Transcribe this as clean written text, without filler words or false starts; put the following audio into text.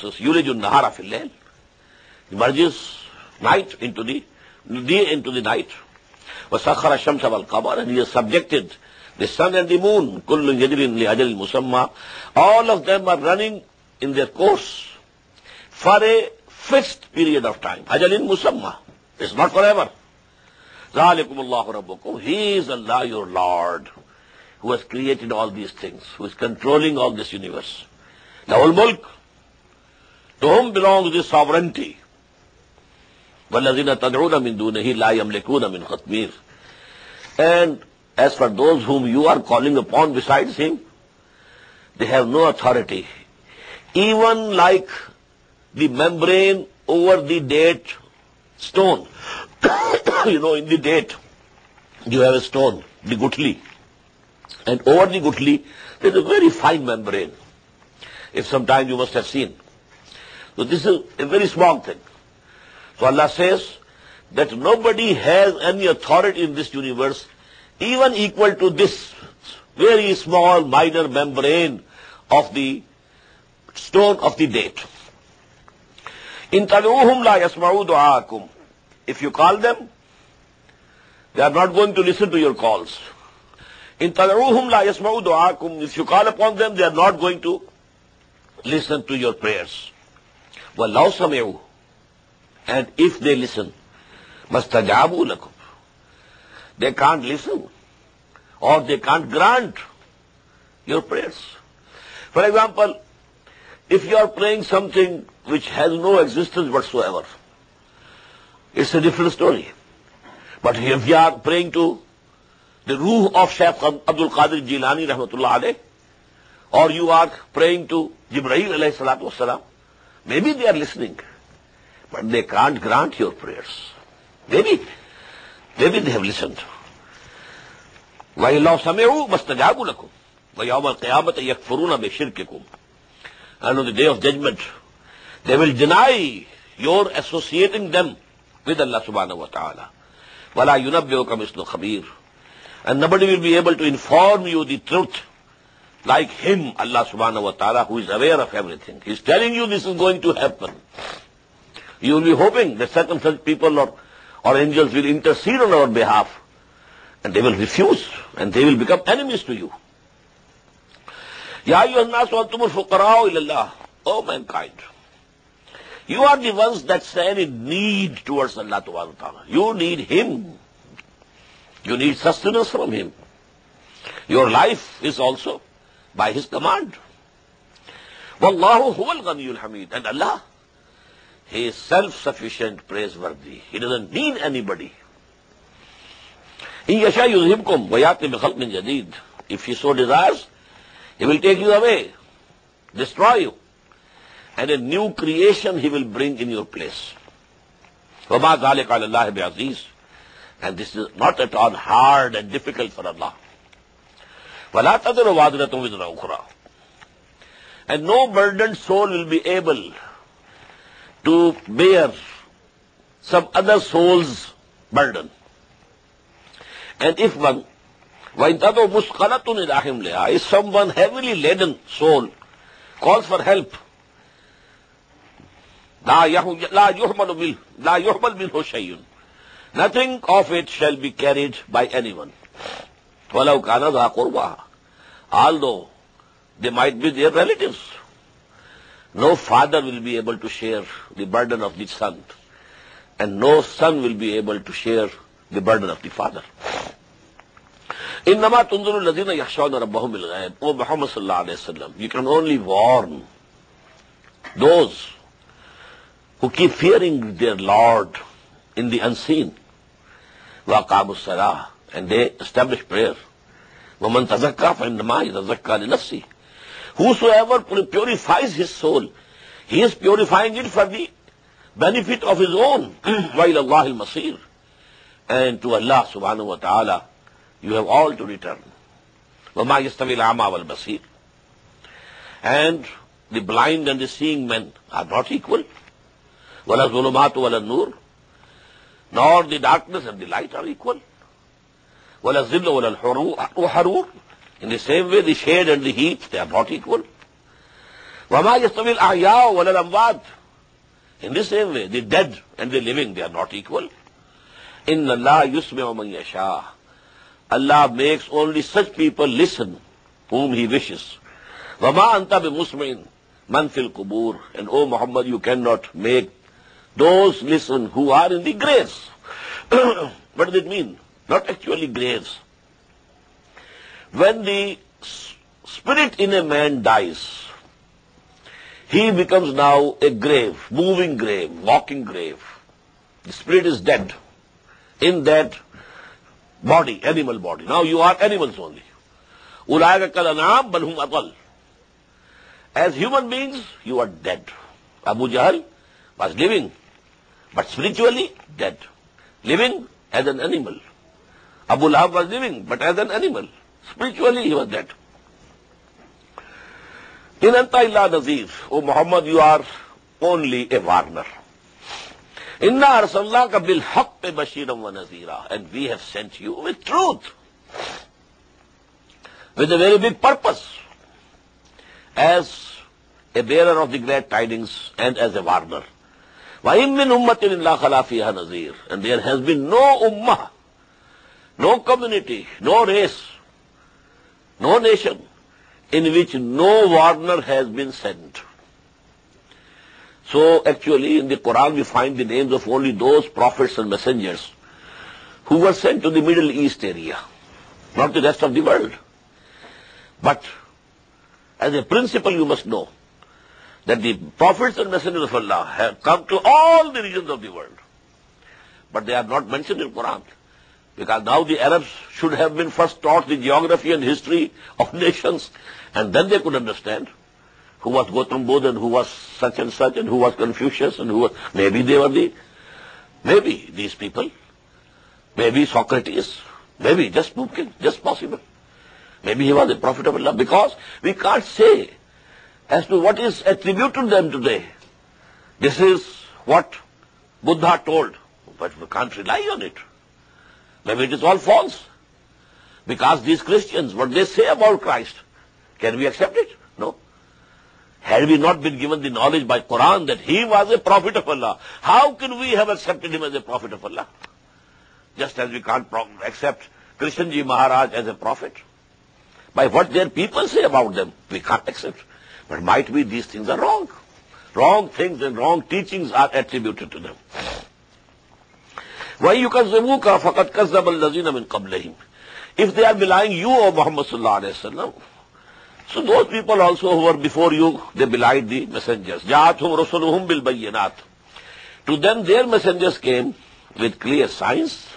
يولج النهار في الليل. He merges night into the day into the night. وسخر الشمس والقمر, and he has subjected the sun and the moon. كل يجري لأجل مسمى. All of them are running in their course for a fixed period of time. أجل مسمى. It's not forever. ذلكم الله ربكم. He is Allah, your Lord, who has created all these things, who is controlling all this universe. له الملك. To whom belongs this sovereignty? وَالَّذِينَ تَدْعُونَ مِن دُونِهِ لَا يَمْلِكُونَ مِنْ خَطْمِيرٍ. And as for those whom you are calling upon besides him, they have no authority. Even like the membrane over the date stone. In the date, you have a stone, the gutli. And over the gutli, there is a very fine membrane. If sometime you must have seen. So this is a very small thing. So Allah says that nobody has any authority in this universe even equal to this very small minor membrane of the stone of the date. In tad'uhum la yasma'u du'aakum. If you call them, they are not going to listen to your calls. In tad'uhum la yasma'u du'aakum. If you call upon them, they are not going to listen to your prayers. وَاللَّهُ سَمِعُوا. And if they listen, مَسْتَجَابُوا لَكُمْ. They can't listen or they can't grant your prayers. For example, if you are praying something which has no existence whatsoever, it's a different story. But if you are praying to the ruh of Shaykh Abdul Qadir Jilani rahmatullah alayh, or you are praying to Jibreel alayhi salatu wasalam, maybe they are listening, but they can't grant your prayers. Maybe they have listened. وَإِلَّا سَمِعُوا مَسْتَجَابُوا لَكُمْ وَيَوْمَ الْقِيَامَةِ يَكْفُرُونَ بِشِرْكِكُمْ. And on the day of judgment, they will deny your associating them with Allah subhanahu wa ta'ala. وَلَا يُنَبِّئُكَ مِثْلُ خَبِيرٍ. And nobody will be able to inform you the truth like him, Allah subhanahu wa ta'ala, who is aware of everything. He is telling you this is going to happen. You will be hoping that certain such people or angels will intercede on our behalf, and they will refuse, and they will become enemies to you. Ya ayyuhan nasu antumul fuqara'u ilallah. O mankind, you are the ones that stand in need towards Allah subhanahu wa ta'ala. You need him. You need sustenance from him. Your life is also by his command. Wallahu huwal ghaniyyul hamid. And Allah, he is self-sufficient, praiseworthy. He doesn't need anybody. In yasha yuzhibkum wa yati bi khalqin jadid. If he so desires, he will take you away, destroy you, and a new creation he will bring in your place. Wa ma dhalika 'ala Allah bi'aziz. And this is not at all hard and difficult for Allah. وَلَا تَذِرُ وَازِرَةٌ وِزْرَ أُخْرَى. And no burdened soul will be able to bear some other soul's burden. And if one, وَإِن تَدْعُ مُثْقَلَةٌ إِلَىٰ حِمْلِهَا, if someone heavily laden soul calls for help, لَا يُحْمَلْ مِنْهُ شَيْءٌ. Nothing of it shall be carried by anyone. وَلَوْ كَانَ ذَا قُرْبَى. Although they might be their relatives. No father will be able to share the burden of the son, and no son will be able to share the burden of the father. إِنَّمَا تُنْظِرُ الَّذِينَ يَخْشَوْنَ رَبَّهُمْ بِالْغَيْبِ. O Muhammad sallallahu alayhi wa sallam, you can only warn those who keep fearing their Lord in the unseen. وَأَقَامُوا الصَّلَاةَ. And they establish prayer. وَمَنْ تَزَكَّى فَإِنَّمَا يَتَزَكَّى لِنَفْسِهِ. Whosoever purifies his soul, he is purifying it for the benefit of his own. وَإِلَى اللَّهِ الْمَصِيرُ. And to Allah subhanahu wa ta'ala you have all to return. وَمَا يَسْتَوِي الْأَعْمَى وَالْبَصِيرُ. And the blind and the seeing men are not equal. وَلَا الظُّلُمَاتُ وَلَا النُّورُ. Nor the darkness and the light are equal. وَلَا الظِّلُّ وَلَا الْحَرُورُ. In the same way, the shade and the heat, they are not equal. وَمَا يَسْتَوِي الْأَحْيَاءُ وَلَا الْأَمْوَاتُ. In the same way, the dead and the living, they are not equal. إِنَّ اللَّهَ يُسْمِعُ مَن يَشَاءُ. Allah makes only such people listen whom He wishes. وَمَا أَنْتَ بِمُسْمِعٍ مَنْ فِي الْقُبُورِ. And O Muhammad, you cannot make those listen who are in the graves. What does it mean? Not actually graves. When the spirit in a man dies, he becomes now a grave, moving grave, walking grave. The spirit is dead in that body, animal body. Now you are animals only. أُولَٰئِكَ كَالْأَنْعَامِ بَلْ هُمْ أَضَلُّ. As human beings, you are dead. Abu Jahl was living, but spiritually dead. Living as an animal. Abu Lahab was living, but as an animal. Spiritually he was dead. In anta illa nazir. O Muhammad, you are only a warner. Inna arsalnaka bil haqqi bashiran wa nazira. And we have sent you with truth. With a very big purpose. As a bearer of the glad tidings and as a warner. Wa in min ummatin illa khala fiha nazir. And there has been no ummah, no community, no race, no nation in which no warner has been sent. So actually in the Quran we find the names of only those prophets and messengers who were sent to the Middle East area, not the rest of the world. But as a principle you must know that the prophets and messengers of Allah have come to all the regions of the world. But they are not mentioned in Quran. Because now the Arabs should have been first taught the geography and history of nations, and then they could understand who was Gautam Buddha and who was such and such and who was Confucius and who was, maybe they were maybe these people, maybe Socrates, maybe just mumkin, just possible. Maybe he was a prophet of Allah, because we can't say as to what is attributed to them today. This is what Buddha told, but we can't rely on it. Maybe it is all false. Because these Christians, what they say about Christ, can we accept it? No. Had we not been given the knowledge by Quran that he was a prophet of Allah, how can we have accepted him as a prophet of Allah? Just as we can't accept Krishna Ji Maharaj as a prophet. By what their people say about them, we can't accept. But might be these things are wrong. Wrong things and wrong teachings are attributed to them. وَيُكَذِّبُوكَ فَقَدْ كَذَّبَ الَّذِينَ مِنْ قَبْلِهِمْ. If they are belying you, O Muhammad sallallahu alayhi wa sallam, so those people also who were before you, they belied the messengers. جَاءَتْهُمْ رُسُلُهُمْ بِالْبَيِّنَاتِ. To them their messengers came with clear signs,